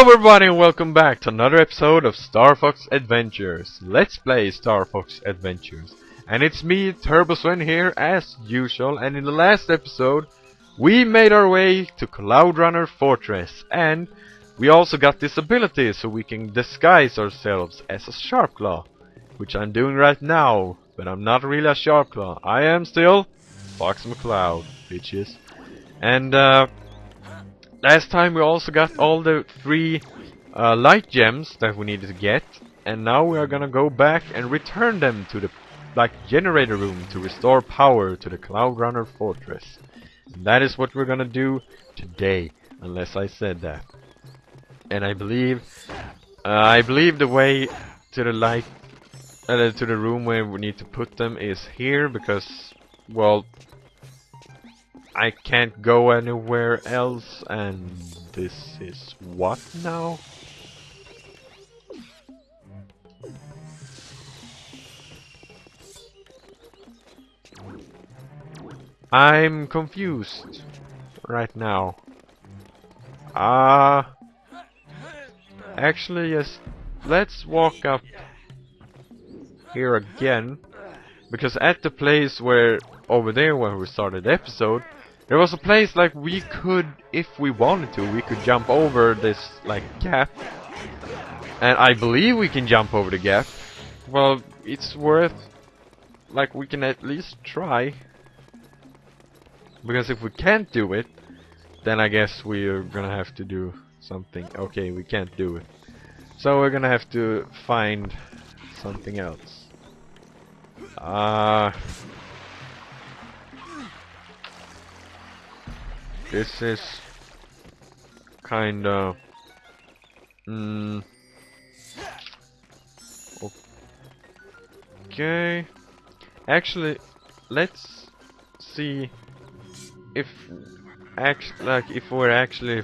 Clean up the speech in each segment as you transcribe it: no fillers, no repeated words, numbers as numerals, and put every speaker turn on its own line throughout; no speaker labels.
everybody and welcome back to another episode of Star Fox Adventures. Let's play Star Fox Adventures. And it's me, Turbo Sven here as usual, and in the last episode we made our way to Cloud Runner Fortress, and we also got this ability so we can disguise ourselves as a Sharpclaw, which I'm doing right now, but I'm not really a Sharpclaw. I am still Fox McCloud, bitches. And last time we also got all the 3 light gems that we needed to get, and now we are gonna go back and return them to the generator room to restore power to the Cloud Runner Fortress. And that is what we're gonna do today, unless I said that. And I believe the way to the light to the room where we need to put them is here, because, well, I can't go anywhere else, and this is what now? I'm confused right now. Actually, yes, let's walk up here again, because at the place where over there where we started the episode, there was a place like we could, if we wanted to, we could jump over this like gap, and I believe we can jump over the gap. Well, it's worth, like, we can at least try, because if we can't do it, then I guess we're gonna have to do something. Okay, we can't do it, so we're gonna have to find something else. This is kinda okay. Actually, let's see if if we're actually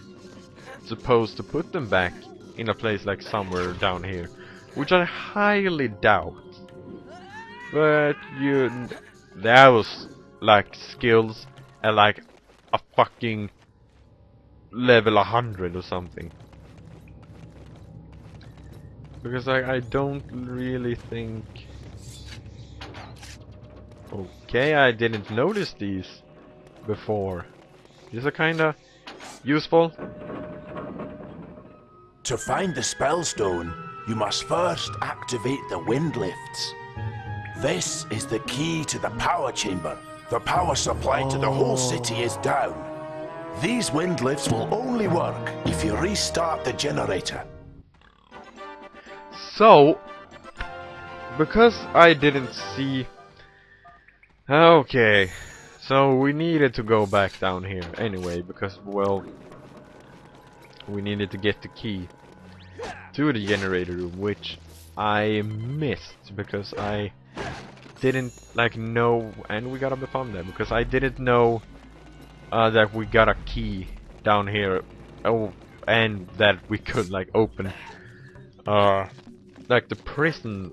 supposed to put them back in a place like somewhere down here, which I highly doubt. But that was like skills at like a fucking level 100 or something. Because I don't really think... Okay, I didn't notice these before. These are kinda useful.
To find the Spellstone, you must first activate the wind lifts. This is the key to the power chamber. The power supply to the whole city is down. These wind lifts will only work if you restart the generator.
So, because I didn't see... Okay, so we needed to go back down here anyway, because, well, we needed to get the key to the generator room, which I missed because I didn't know, and we got up the phone there because I didn't know that we got a key down here. Oh, and that we could open the prison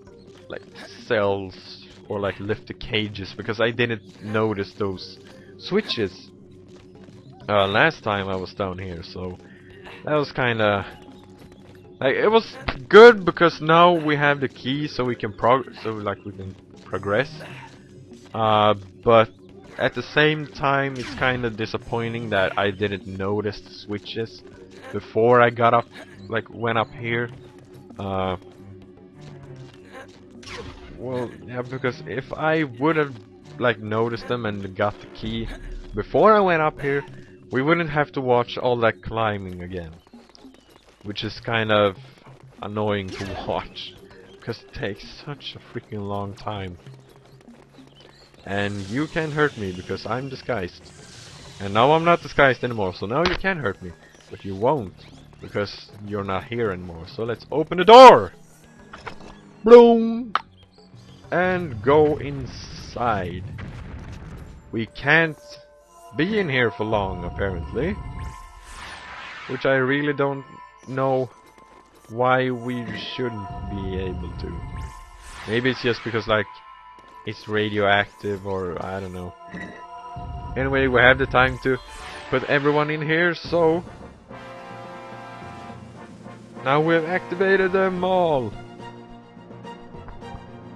cells, or lift the cages, because I didn't notice those switches last time I was down here. So that was kinda it was good, because now we have the key, so we can progress. But at the same time, it's kinda disappointing that I didn't notice the switches before I got up, went up here. Well, yeah, because if I would have noticed them and got the key before I went up here, we wouldn't have to watch all that climbing again, which is kind of annoying to watch, because it takes such a freaking long time. And you can't hurt me because I'm disguised, and now I'm not disguised anymore, so now you can hurt me, but you won't because you're not here anymore. So let's open the door, boom, and go inside. We can't be in here for long, apparently, which I really don't know why we shouldn't be able to. Maybe it's just because it's radioactive, or I don't know. Anyway, we have the time to put everyone in here, so Now we have activated them all.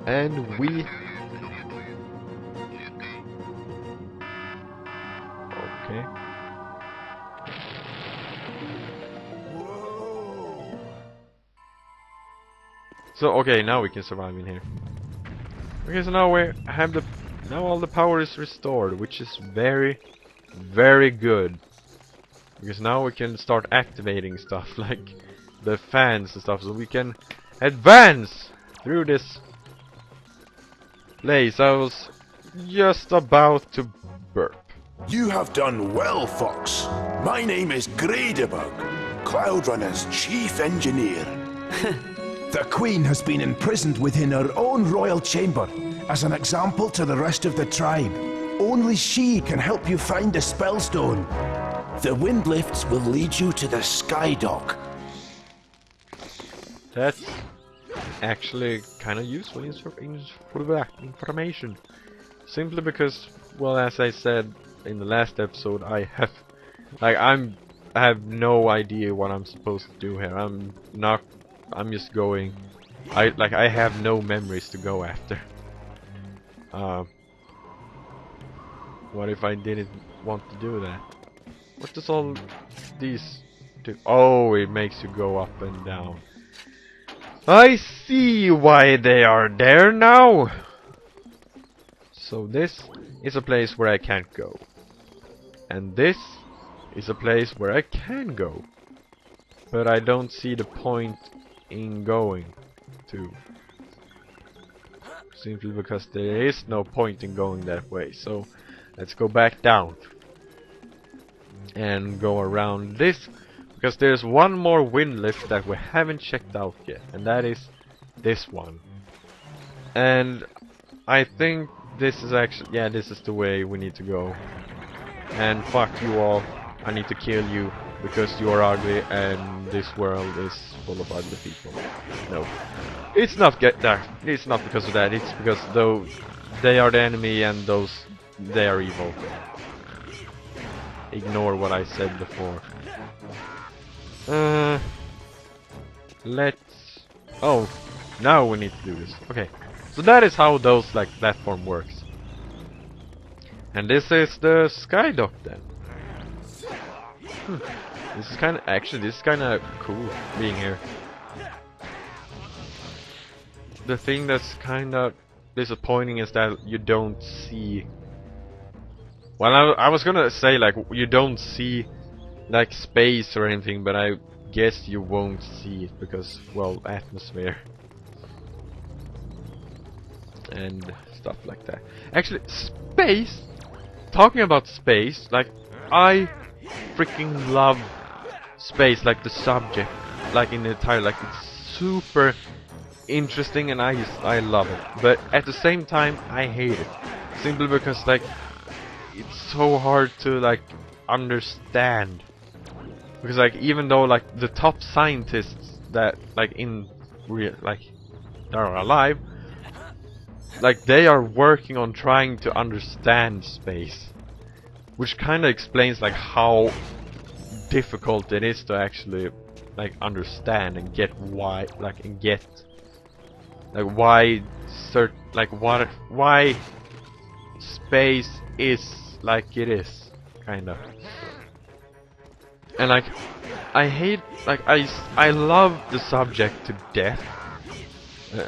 And we... Okay. So, okay, now we can survive in here. Okay, so now we have the... Now all the power is restored, which is very, very good. Because now we can start activating stuff, like the fans and stuff, so we can advance through this place. I was just about to burp.
You have done well, Fox. My name is Gradebug, Cloudrunner's chief engineer. The Queen has been imprisoned within her own royal chamber as an example to the rest of the tribe. Only she can help you find the Spellstone. The wind lifts will lead you to the Sky Dock.
That's actually kind of useful information. Simply because, well, as I said in the last episode, I have no idea what I'm supposed to do here. I'm just going. I have no memories to go after. What if I didn't want to do that? What does all these do? Oh, it makes you go up and down. I see why they are there now. So this is a place where I can't go. And this is a place where I can go. But I don't see the point in going to. Simply because there is no point in going that way. So let's go back down. And go around this. Because there's one more wind lift that we haven't checked out yet. And that is this one. And I think this is actually... Yeah, this is the way we need to go. And fuck you all. I need to kill you. Because you are ugly and this world is full of ugly people. No. It's not it's not because of that. It's because though they are the enemy and they are evil. Ignore what I said before. Let's... Oh, now we need to do this. Okay. So that is how those like platform works. And this is the Sky Dock then. This is kind of cool being here. The thing that's kind of disappointing is that you don't see. Well, I was gonna say like you don't see like space or anything, but I guess you won't see it because, well, atmosphere and stuff like that. Actually, space. Talking about space, like I freaking love space, like the subject, like in the entire, like it's super interesting and I love it. But at the same time, I hate it simply because like it's so hard to like understand. Because like even though like the top scientists that like in real like that are alive, like they are working on trying to understand space, which kind of explains like how difficult it is to actually like understand and get why why space is like it is, kind of. And like I hate, like I love the subject to death.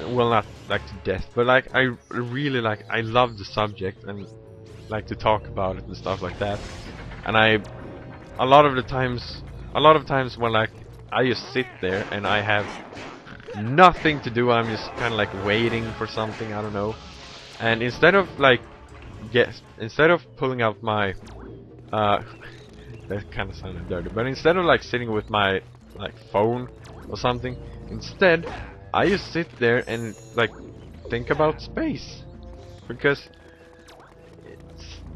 Well, not like to death, but like I really like, I love the subject and like to talk about it and stuff like that. And a lot of times when like I just sit there and I have nothing to do, I'm just kind of like waiting for something, I don't know. And instead of pulling out my that kind of sounded dirty, but instead of like sitting with my like phone or something, instead I just sit there and like think about space, because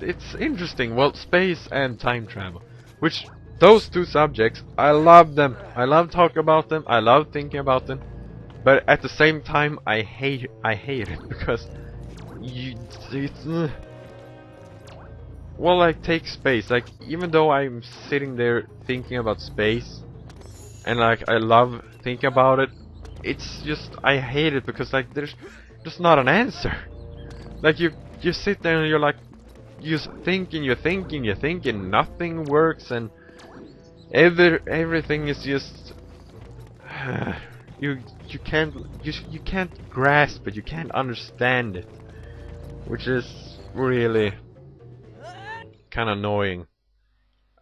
it's interesting. Well, space and time travel, which those two subjects, I love them. I love talking about them. I love thinking about them. But at the same time, I hate it because well, like take space. Like even though I'm sitting there thinking about space, and like I love thinking about it. It's just I hate it because like there's just not an answer. Like you sit there and you're like you're thinking, nothing works, and everything is just you can't grasp it, you can't understand it, which is really kind of annoying.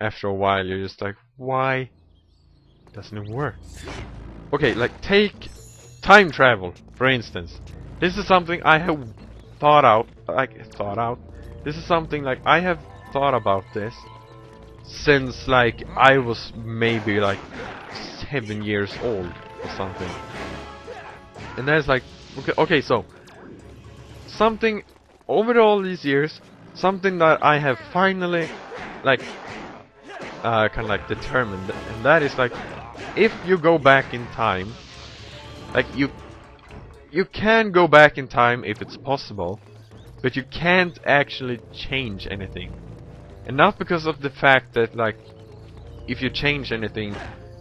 After a while, you're just like, why doesn't it work? Okay, like take time travel for instance. This is something I have thought out. This is something like I have thought about this since like I was maybe like 7 years old or something. And that's like, okay, so something over all these years, something that I have finally like kind of like determined, and that is like, if you go back in time, like you can go back in time if it's possible, but you can't actually change anything. And not because of the fact that like if you change anything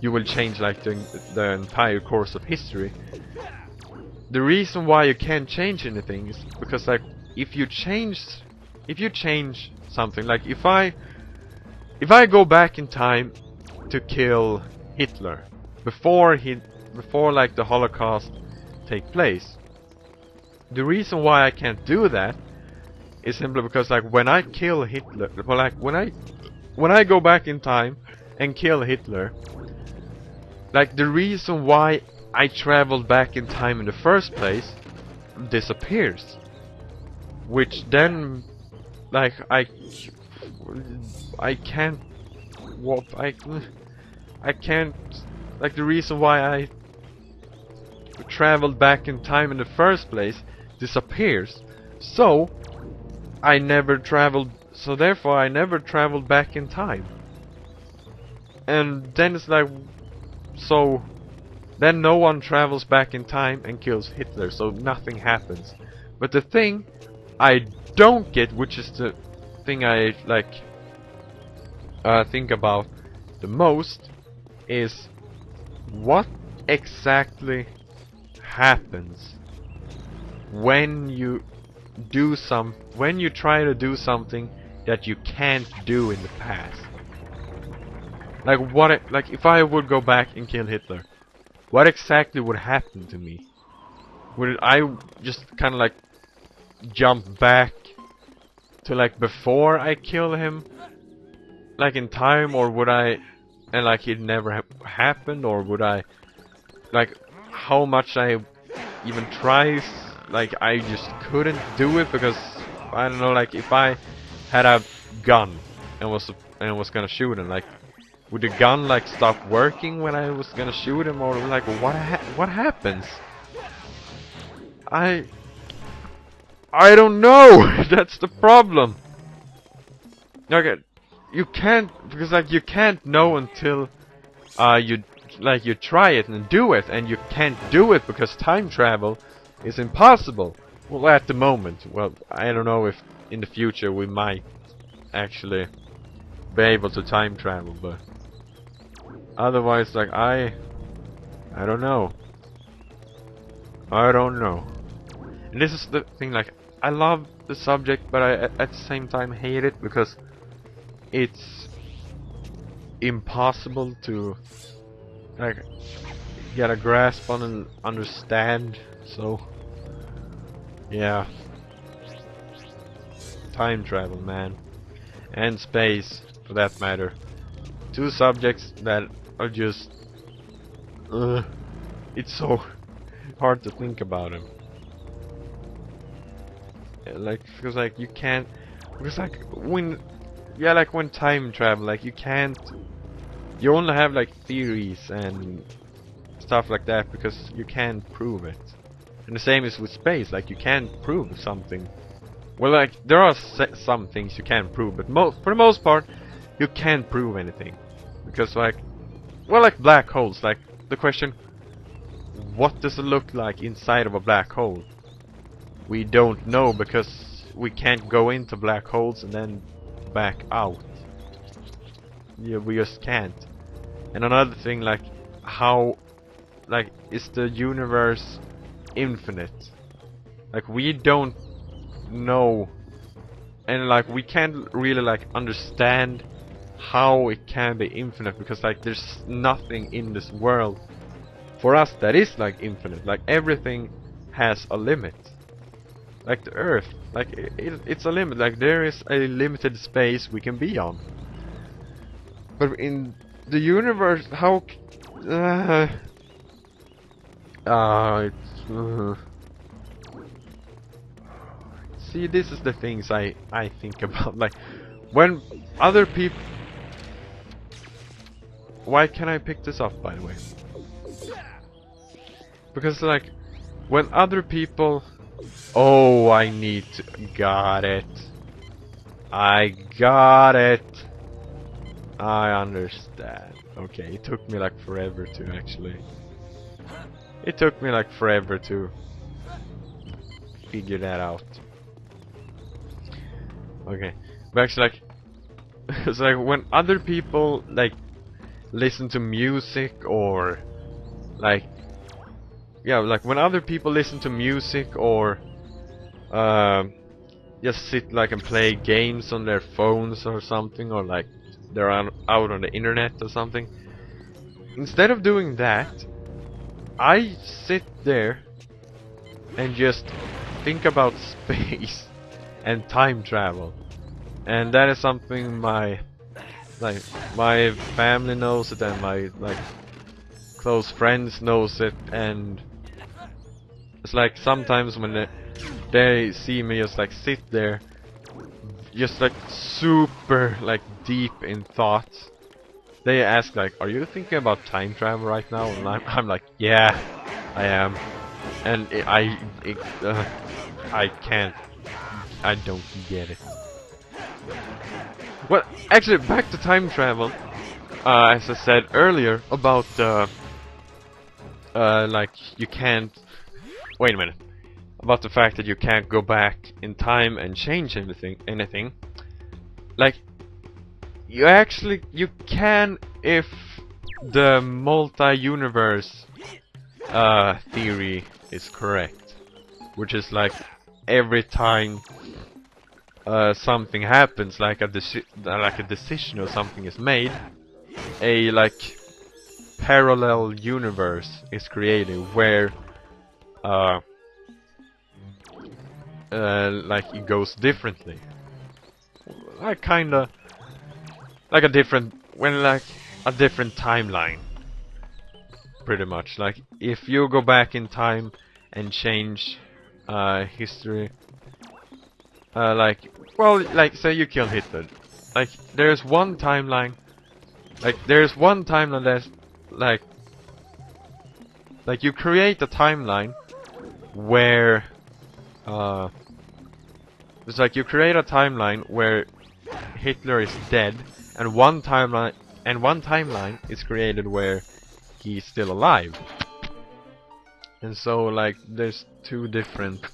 you will change like the entire course of history. The reason why you can't change anything is because like if you change something, like if I go back in time to kill Hitler before like the Holocaust take place, the reason why I can't do that is simply because like when I kill Hitler, well, like when I go back in time and kill Hitler, like the reason why I traveled back in time in the first place disappears, which then like I can't I can't, like the reason why I traveled back in time in the first place disappears. So therefore I never traveled back in time. And then it's like, so then no one travels back in time and kills Hitler, so nothing happens. But the thing I don't get, which is the thing I like think about the most, is what exactly happens when you try to do something that you can't do in the past. Like if I would go back and kill Hitler, what exactly would happen to me? Would I just kind of like jump back to like before I kill him, like in time, or would I, and like it never happened, or would I, like how much I even tries, like I just couldn't do it because I don't know, like if I had a gun and was gonna shoot him, like would the gun like stop working when I was gonna shoot him, or like what happens? I don't know. That's the problem. Okay, you can't, because like you can't know until you try it and do it, and you can't do it because time travel is impossible. Well, at the moment. Well, I don't know if in the future we might actually be able to time travel, but otherwise, like I don't know. I don't know. And this is the thing, like I love the subject, but I at the same time hate it because it's impossible to like get a grasp on and understand. So yeah, time travel, man, and space for that matter. Two subjects that are just it's so hard to think about them. Like because like you can't, because like when time travel, like you can't, you only have like theories and stuff like that because you can't prove it. And the same is with space, like you can't prove something. Well, like there are some things you can prove, but for the most part you can't prove anything, because like, well, like black holes, like the question, what does it look like inside of a black hole? We don't know because we can't go into black holes and then back out. Yeah, we just can't. And another thing, like how, like, is the universe infinite? Like, we don't know, and like we can't really like understand how it can be infinite, because like there's nothing in this world for us that is like infinite. Like everything has a limit. Like the Earth, like it's a limit. Like there is a limited space we can be on. But in the universe, how? See, this is the things I think about. Like when other people. Why can't I pick this up, by the way? Because like when other people. Oh, I need to. Got it. I got it. I understand. Okay, it took me like forever to actually. It took me like forever to figure that out. Okay, but actually, like, it's like when other people like listen to music or like, yeah, like when other people listen to music or just sit like and play games on their phones or something, or like they're out on the internet or something. Instead of doing that, I sit there and just think about space and time travel. And that is something my family knows it, and my like close friends knows it, and it's like sometimes when they see me just like sit there, just like super like deep in thoughts, they ask like, "Are you thinking about time travel right now?" And I'm like, "Yeah, I am," and I can't, I don't get it. Well, actually, back to time travel. As I said earlier about like you can't. Wait a minute. About the fact that you can't go back in time and change anything. Like, you can if the multi-universe theory is correct, which is like every time something happens, like a decision or something is made, a like parallel universe is created where like it goes differently. Like kinda like a different timeline. Pretty much. Like if you go back in time and change history, like, well, like say you kill Hitler. Like there's one timeline. Like there's one timeline that's like you create a timeline where it's like you create a timeline where Hitler is dead, and one timeline is created where he's still alive. And so like there's two different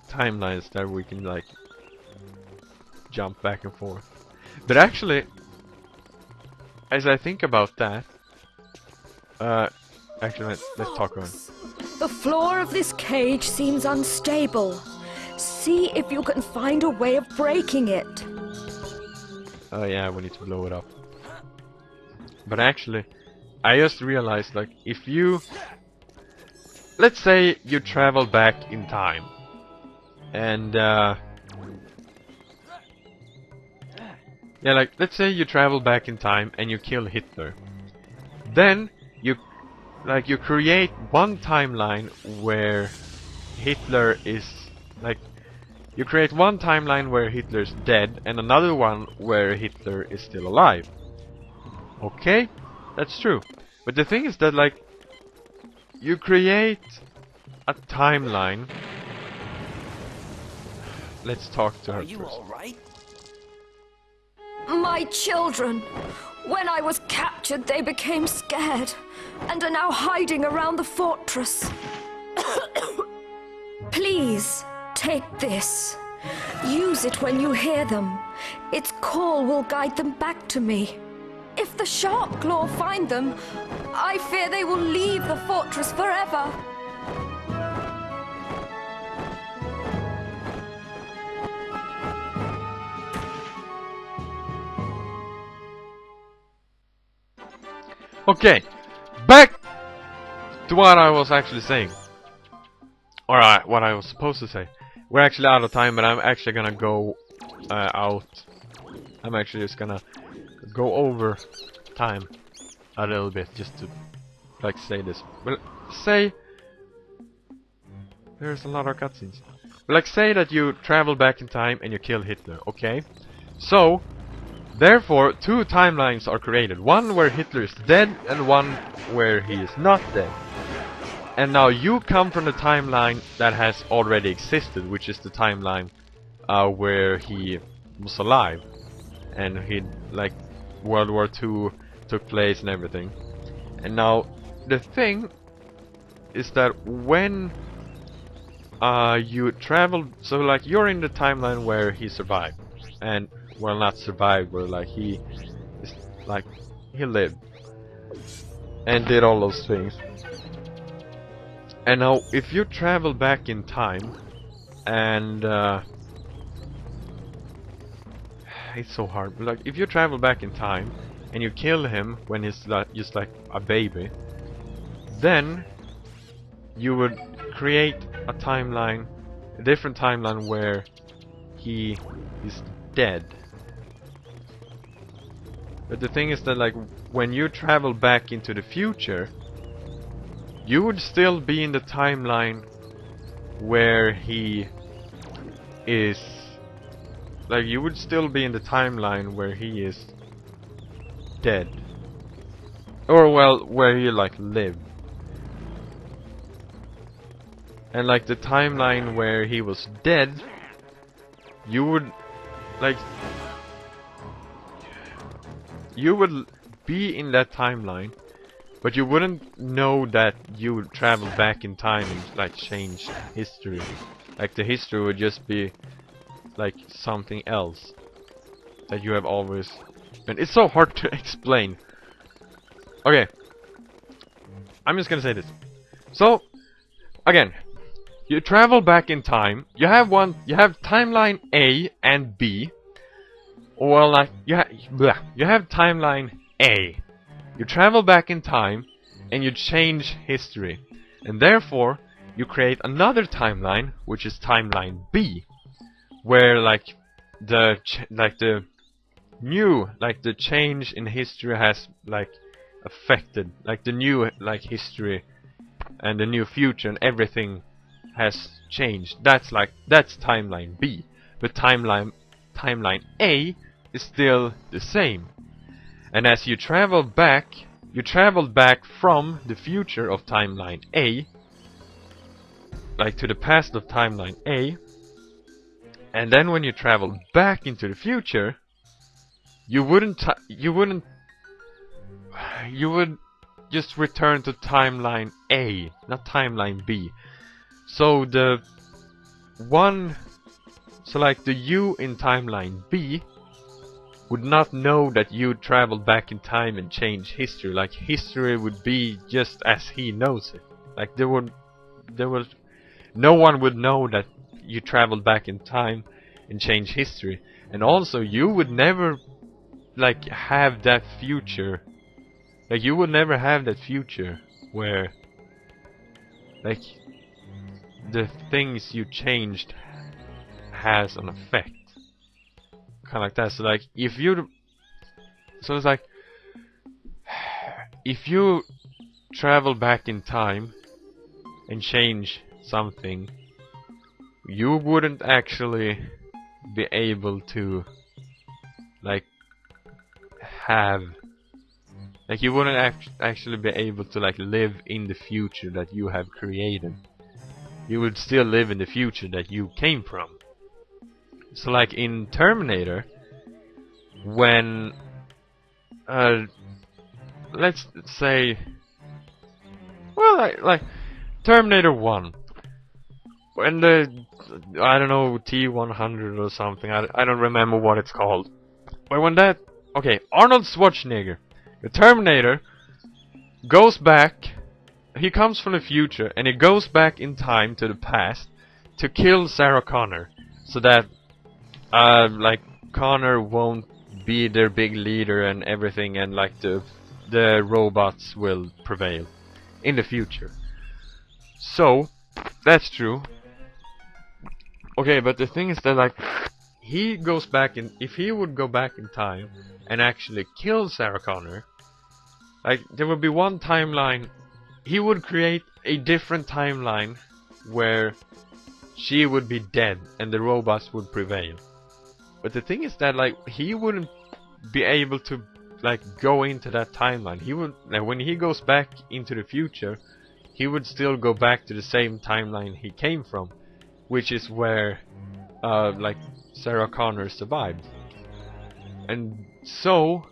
timelines that we can like jump back and forth. But actually, as I think about that, actually let's talk about it.
The floor of this cage seems unstable. See if you can find a way of breaking it.
Oh yeah, we need to blow it up. But actually, I just realized, like, if you... Let's say you travel back in time. And, yeah, like, let's say you travel back in time and you kill Hitler. Then, you create one timeline where Hitler is... Like, you create one timeline where Hitler's dead and another one where Hitler is still alive. Okay, that's true. But the thing is that, like, you create a timeline. Let's talk to her
Are you
first.
alright?
My children! When I was captured, they became scared and are now hiding around the fortress. Please, take this. Use it when you hear them. Its call will guide them back to me. If the Sharp Claw find them, I fear they will leave the fortress forever.
Okay, back to what I was actually saying. Alright, what I was supposed to say. We're actually out of time, but I'm actually gonna go out. I'm actually just gonna go over time a little bit, just to like say this. Well, say there's a lot of cutscenes. But like, say that you travel back in time and you kill Hitler, okay? So therefore, two timelines are created. One where Hitler is dead and one where he is not dead. And now you come from the timeline that has already existed, which is the timeline where he was alive. And he, like, World War II took place and everything. And now, the thing is that when you travel, so like you're in the timeline where he survived. And, well, not survived, but like he lived. And did all those things. And now, if you travel back in time, and it's so hard, but like, if you travel back in time, and you kill him when he's like, just like a baby, then you would create a timeline, a different timeline where he is dead. But the thing is that, like, when you travel back into the future, you would still be in the timeline where he is, like, you would still be in the timeline where he is dead. Or, well, where he, like, lived. And, like, the timeline where he was dead, you would, like, you would be in that timeline, but you wouldn't know that you would travel back in time and like change history. Like the history would just be like something else that you have always been. It's so hard to explain. Okay, I'm just gonna say this. So again, you travel back in time. You have timeline A and B. Well, like you have timeline A. You travel back in time and you change history, and therefore you create another timeline, which is timeline B, where like the change in history has like affected like the new like history and the new future, and everything has changed. That's timeline B, but timeline A is still the same. And as you traveled back from the future of timeline A, like to the past of timeline A, and then when you travel back into the future, you would just return to timeline A, not timeline B. So the you in timeline B would not know that you traveled back in time and changed history. Like history would be just as he knows it. Like no one would know that you traveled back in time and changed history. And also you would never like have that future. Like you would never have that future where like the things you changed has an effect. Kind of like that. So like if you travel back in time and change something, you wouldn't actually be able to like you wouldn't actually be able to like live in the future that you have created. You would still live in the future that you came from. So like in Terminator, when let's say, well, like Terminator 1, when the, I don't know, T-100 or something, I don't remember what it's called, but when that okay, Arnold Schwarzenegger, the Terminator, goes back. He comes from the future and he goes back in time to the past to kill Sarah Connor, so that like Connor won't be their big leader and everything, and like the robots will prevail in the future. So that's true. Okay, but the thing is that like he goes back in. If he would go back in time and actually kill Sarah Connor, like there would be one timeline. He would create a different timeline where she would be dead and the robots would prevail. But the thing is that like he wouldn't be able to like go into that timeline. He would, like, when he goes back into the future, he would still go back to the same timeline he came from, which is where like Sarah Connor survived. And so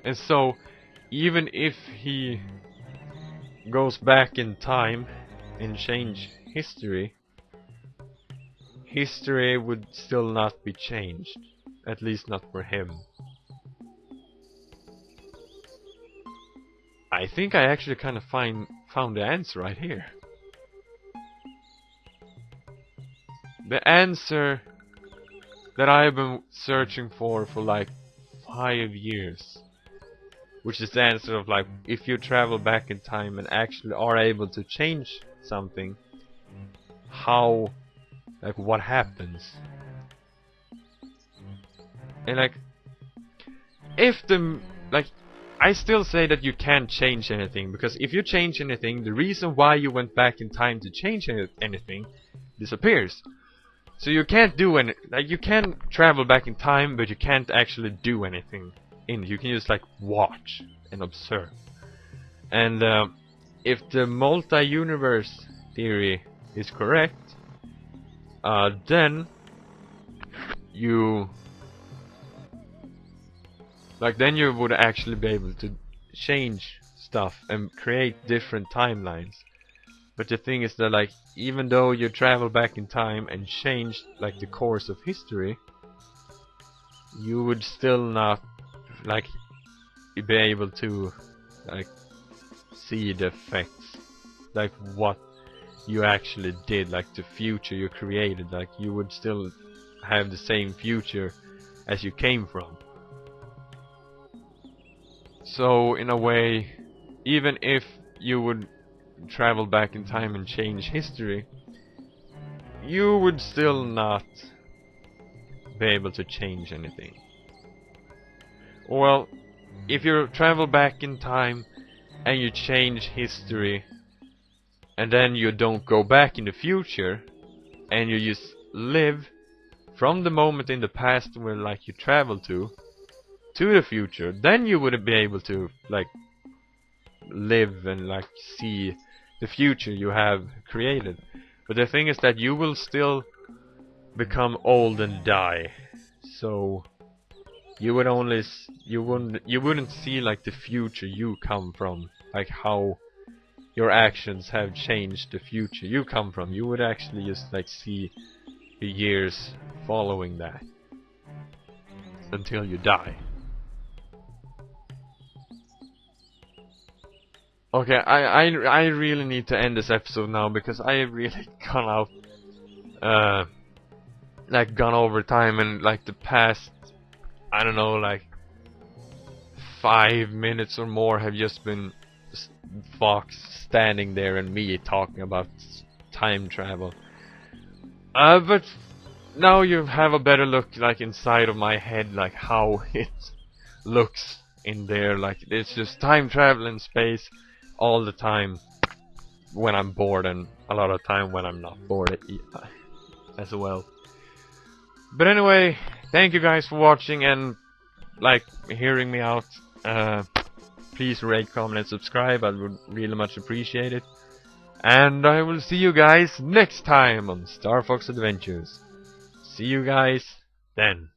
and so even if he goes back in time and change history, history would still not be changed. At least not for him. I think I actually kind of found the answer right here. The answer that I've been searching for like 5 years. Which is the answer of like, if you travel back in time and actually are able to change something, how, like, what happens? And like, if the, like, I still say that you can't change anything, because if you change anything, the reason why you went back in time to change anything disappears. So you can't do any, like, you can travel back in time, but you can't actually do anything. You can just like watch and observe. And if the multi-universe theory is correct, then you would actually be able to change stuff and create different timelines. But the thing is that like, even though you travel back in time and change like the course of history, you would still not like be able to like see the effects, like what you actually did, like the future you created. Like you would still have the same future as you came from. So in a way, even if you would travel back in time and change history, you would still not be able to change anything. Well, if you travel back in time and you change history, and then you don't go back in the future, and you just live from the moment in the past where like you travel to the future, then you wouldn't be able to like live and like see the future you have created. But the thing is that you will still become old and die. So you would only you wouldn't see like the future you come from, like how your actions have changed the future you come from. You would actually just like see the years following that until you die. Okay, I really need to end this episode now, because I have really gone out like gone over time, and like the past, I don't know, like 5 minutes or more have just been Fox standing there and me talking about time travel. But now you have a better look like inside of my head, like how it looks in there. Like it's just time travel in space all the time when I'm bored, and a lot of time when I'm not bored as well. But anyway, thank you guys for watching and like hearing me out. Please rate, comment and subscribe. I would really much appreciate it. And I will see you guys next time on Star Fox Adventures. See you guys then.